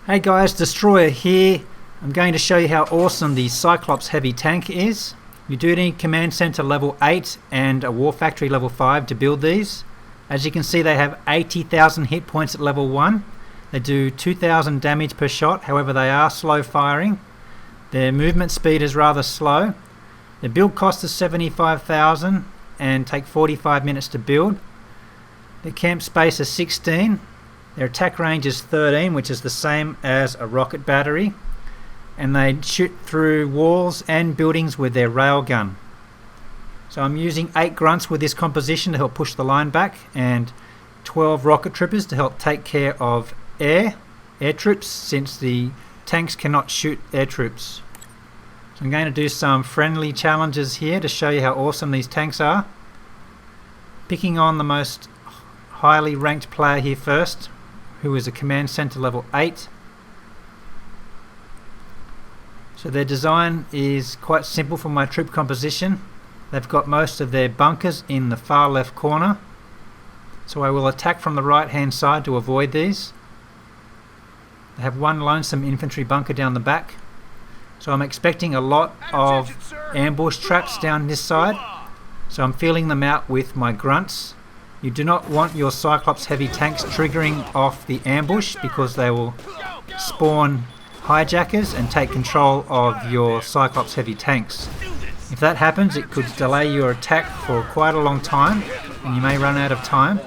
Hey guys, Destroyer here. I'm going to show you how awesome the Cyclops Heavy Tank is. You do need Command Center level 8 and a War Factory level 5 to build these. As you can see, they have 80,000 hit points at level 1. They do 2,000 damage per shot, however they are slow firing. Their movement speed is rather slow. The build cost is 75,000 and take 45 minutes to build. The camp space is 16. Their attack range is 13, which is the same as a rocket battery. And they shoot through walls and buildings with their railgun. So I'm using 8 grunts with this composition to help push the line back, and 12 rocket troopers to help take care of air troops, since the tanks cannot shoot air troops. So I'm going to do some friendly challenges here to show you how awesome these tanks are. Picking on the most highly ranked player here first, who is a Command Center level 8. So their design is quite simple for my troop composition. They've got most of their bunkers in the far left corner, so I will attack from the right hand side to avoid these. They have one lonesome infantry bunker down the back, so I'm expecting a lot of ambush traps down this side, so I'm feeling them out with my grunts. You do not want your Cyclops Heavy Tanks triggering off the ambush, because they will spawn hijackers and take control of your Cyclops Heavy Tanks. If that happens, it could delay your attack for quite a long time and you may run out of time.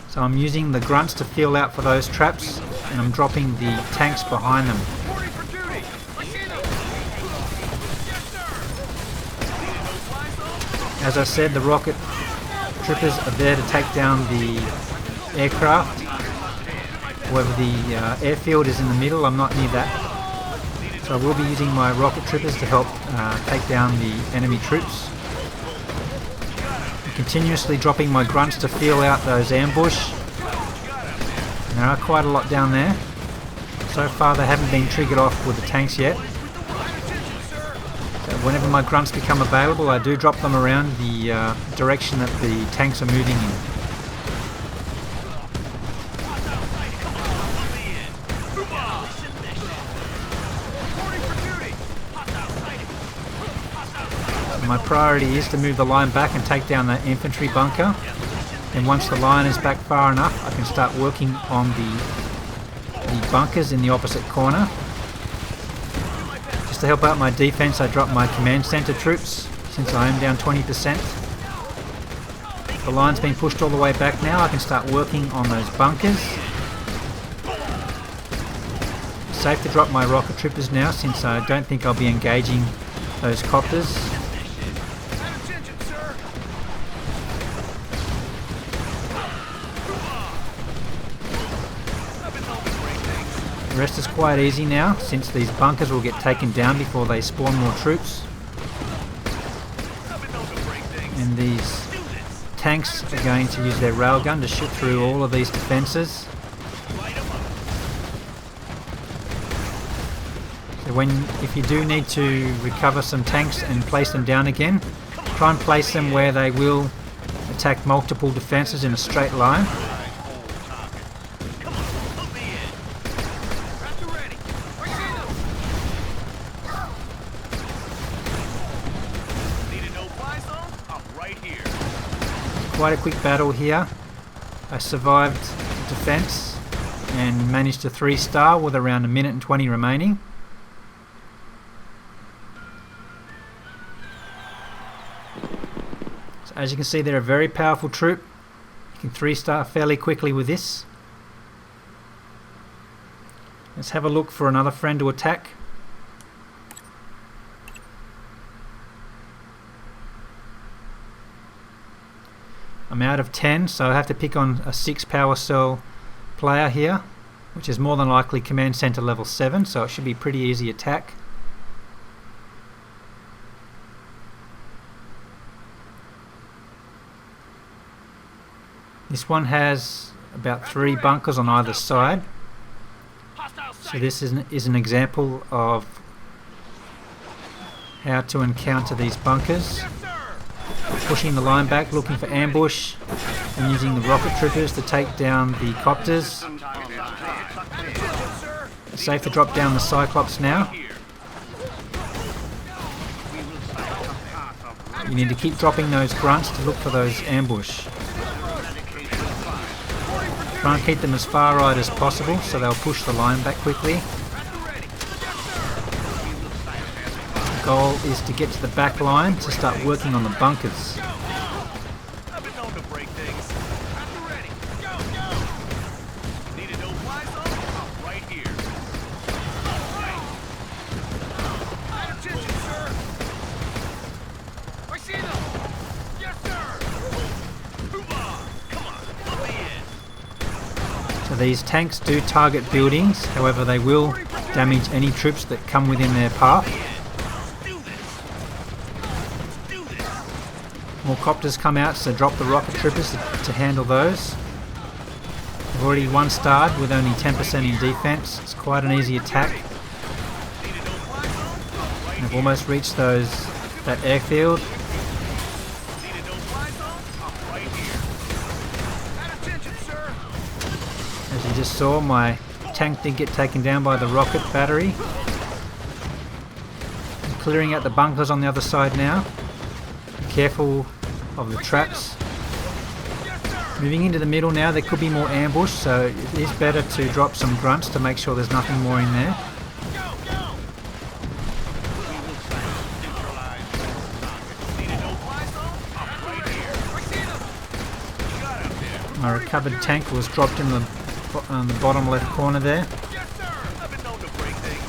So I'm using the grunts to feel out for those traps, and I'm dropping the tanks behind them. As I said, the rocket troopers are there to take down the aircraft. However, the airfield is in the middle. I'm not near that. So I will be using my rocket troopers to help take down the enemy troops. I'm continuously dropping my grunts to feel out those ambush. And there are quite a lot down there. So far they haven't been triggered off with the tanks yet. So whenever my grunts become available, I do drop them around the direction that the tanks are moving in. My priority is to move the line back and take down the infantry bunker. And once the line is back far enough, I can start working on the bunkers in the opposite corner. Just to help out my defense, I drop my command center troops, since I am down 20%. The line's been pushed all the way back now. I can start working on those bunkers. It's safe to drop my rocket troopers now, since I don't think I'll be engaging those copters. The rest is quite easy now, since these bunkers will get taken down before they spawn more troops. And these tanks are going to use their railgun to shoot through all of these defences. So if you do need to recover some tanks and place them down again, try and place them where they will attack multiple defences in a straight line. Quite a quick battle here. I survived the defense and managed to 3-star with around 1 minute and 20 remaining. So as you can see, they're a very powerful troop. You can 3-star fairly quickly with this. Let's have a look for another friend to attack. I'm out of 10, so I have to pick on a 6 power cell player here, which is more than likely Command Center level 7, so it should be a pretty easy attack. This one has about 3 bunkers on either side, so this is an example of how to encounter these bunkers. Pushing the line back, looking for ambush, and using the rocket troopers to take down the copters. It's safe to drop down the Cyclops now. You need to keep dropping those grunts to look for those ambush. Try and keep them as far right as possible so they'll push the line back quickly. The goal is to get to the back line to start working on the bunkers. So these tanks do target buildings, however they will damage any troops that come within their path. More copters come out, so drop the rocket troopers to handle those. We've already one-starred with only 10% in defense. It's quite an easy attack. And I've almost reached that airfield. As you just saw, my tank did get taken down by the rocket battery. I'm clearing out the bunkers on the other side now. Be careful of the traps. Moving into the middle now, there could be more ambush, so it is better to drop some grunts to make sure there's nothing more in there. My recovered tank was dropped in the bottom left corner there.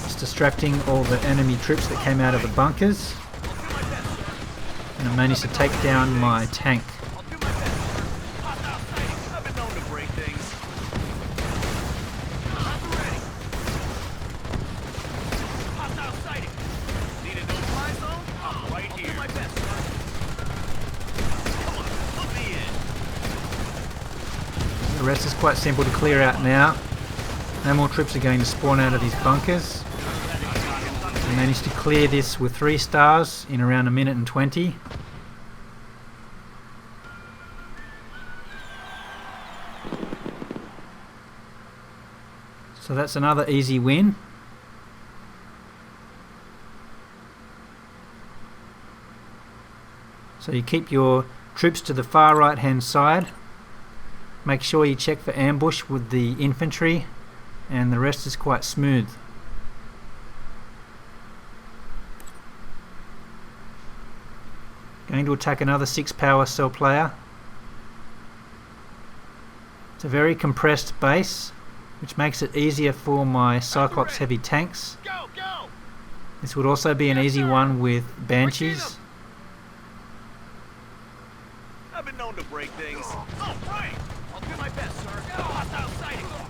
It's distracting all the enemy troops that came out of the bunkers. And I managed to take down my tank. The rest is quite simple to clear out now. No more troops are going to spawn out of these bunkers. I managed to clear this with 3 stars in around 1:20. So that's another easy win. So you keep your troops to the far right hand side. Make sure you check for ambush with the infantry, and the rest is quite smooth. Going to attack another 6 power cell player. It's a very compressed base, which makes it easier for my Cyclops Heavy Tanks. This would also be an easy one with Banshees. I've been known to break things. Oh, right. I'll do my best, sir.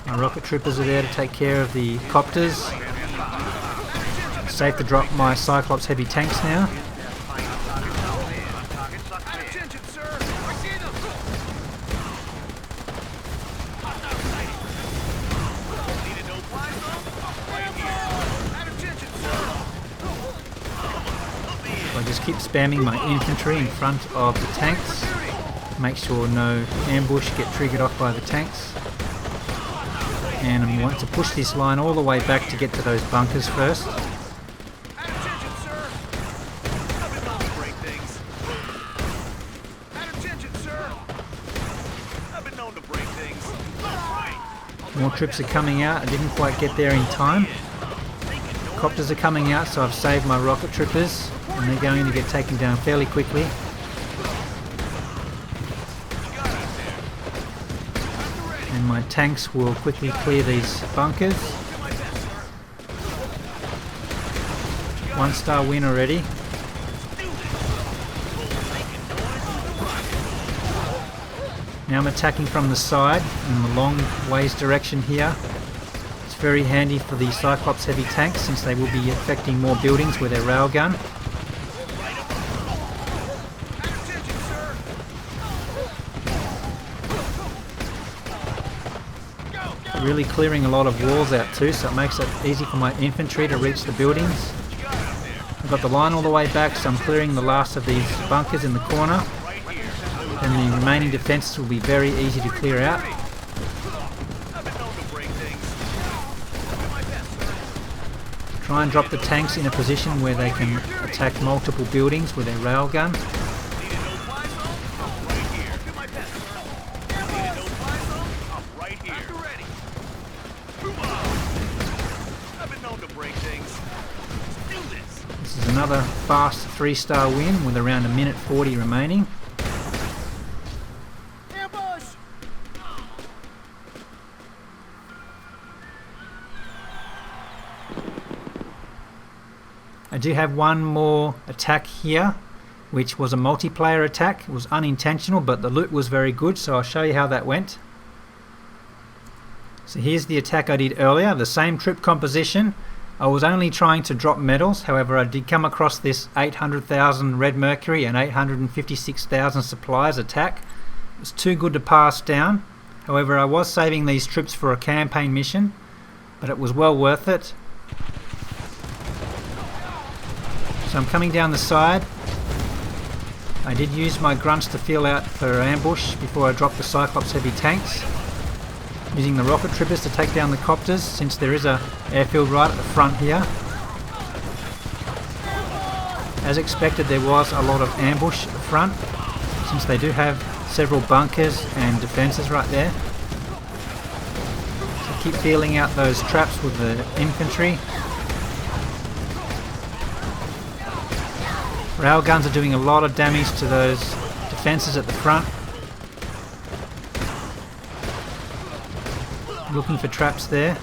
My rocket troopers are there to take care of the copters. It's safe to drop my Cyclops Heavy Tanks now. Attention, sir. I see them. Needed no fly zone? Right here. Attention, sir. So I just keep spamming my infantry in front of the tanks. Make sure no ambush get triggered off by the tanks. And I want to push this line all the way back to get to those bunkers first. Attention, sir. I've been known to break things. Attention, sir. I've been known to break things. More troops are coming out. I didn't quite get there in time. Copters are coming out, so I've saved my rocket troopers, and they're going to get taken down fairly quickly. And my tanks will quickly clear these bunkers. 1-star win already. Now I'm attacking from the side in the long ways direction here. It's very handy for the Cyclops Heavy Tanks since they will be affecting more buildings with their railgun. Really clearing a lot of walls out too, so it makes it easy for my infantry to reach the buildings. I've got the line all the way back, so I'm clearing the last of these bunkers in the corner, and the remaining defences will be very easy to clear out. Try and drop the tanks in a position where they can attack multiple buildings with their railgun. Needed no fly zone? I'm right here. Do my best. Needed no fly zone? I'm right here. After ready. Hoorah! I've been known to break things. Let's do this. This is another fast 3-star win with around 1:40 remaining. Ambush! I do have one more attack here, which was a multiplayer attack. It was unintentional, but the loot was very good, so I'll show you how that went. So here's the attack I did earlier, the same trip composition. I was only trying to drop medals, however I did come across this 800,000 red mercury and 856,000 supplies attack. It was too good to pass down. However, I was saving these trips for a campaign mission, but it was well worth it. So I'm coming down the side. I did use my grunts to feel out for ambush before I dropped the Cyclops Heavy Tanks. Using the rocket trippers to take down the copters, since there is a airfield right at the front here. As expected, there was a lot of ambush at the front, since they do have several bunkers and defences right there. So keep feeling out those traps with the infantry. Railguns are doing a lot of damage to those defences at the front. Looking for traps there.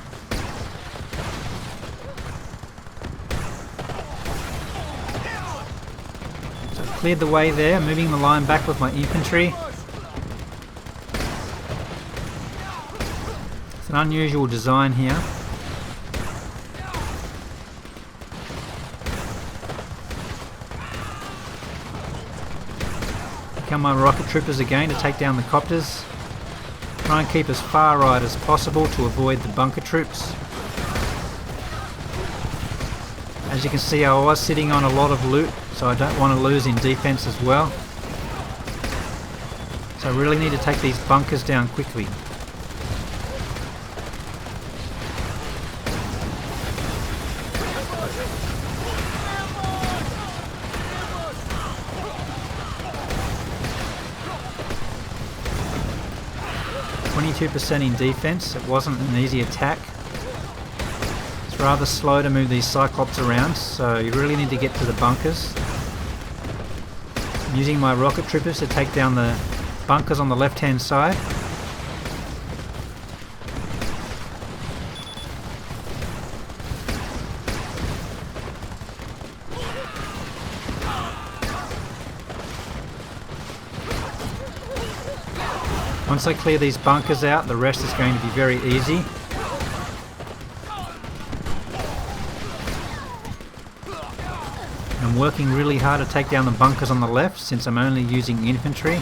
So I've cleared the way there, moving the line back with my infantry. It's an unusual design here. Come my rocket troopers again to take down the copters. Try and keep as far right as possible to avoid the bunker troops. As you can see, I was sitting on a lot of loot, so I don't want to lose in defense as well. So I really need to take these bunkers down quickly. %, in defense. It wasn't an easy attack. It's rather slow to move these Cyclops around, so you really need to get to the bunkers. I'm using my rocket troopers to take down the bunkers on the left hand side. Once I clear these bunkers out, the rest is going to be very easy. I'm working really hard to take down the bunkers on the left, since I'm only using infantry.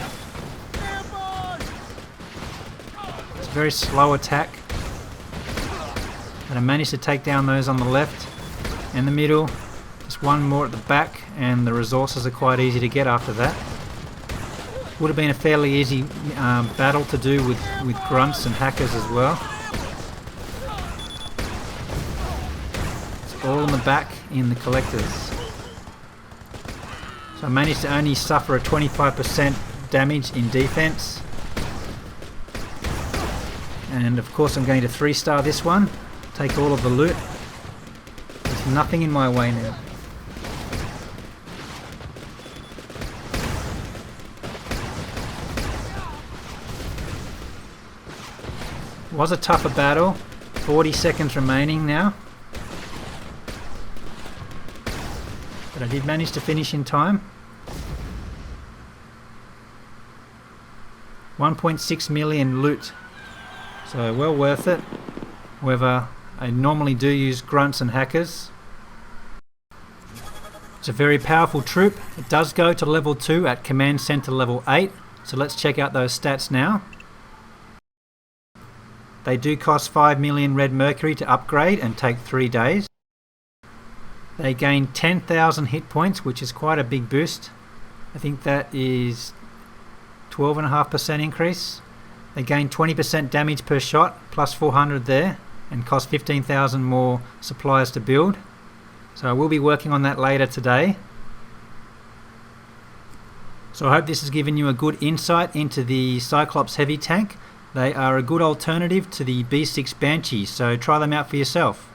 It's a very slow attack, but I managed to take down those on the left and the middle. Just one more at the back, and the resources are quite easy to get after that. Would have been a fairly easy battle to do with grunts and hackers as well. It's all in the back in the collectors. So I managed to only suffer a 25% damage in defense. And of course I'm going to 3-star this one. Take all of the loot. There's nothing in my way now. It was a tougher battle. 40 seconds remaining now. But I did manage to finish in time. 1.6 million loot. So well worth it. However, I normally do use grunts and hackers. It's a very powerful troop. It does go to level 2 at Command Center level 8. So let's check out those stats now. They do cost 5 million red mercury to upgrade and take 3 days. They gain 10,000 hit points, which is quite a big boost. I think that is 12.5% increase. They gain 20% damage per shot, plus 400 there, and cost 15,000 more supplies to build. So I will be working on that later today. So I hope this has given you a good insight into the Cyclops Heavy Tank. They are a good alternative to the B6 Banshee, so try them out for yourself.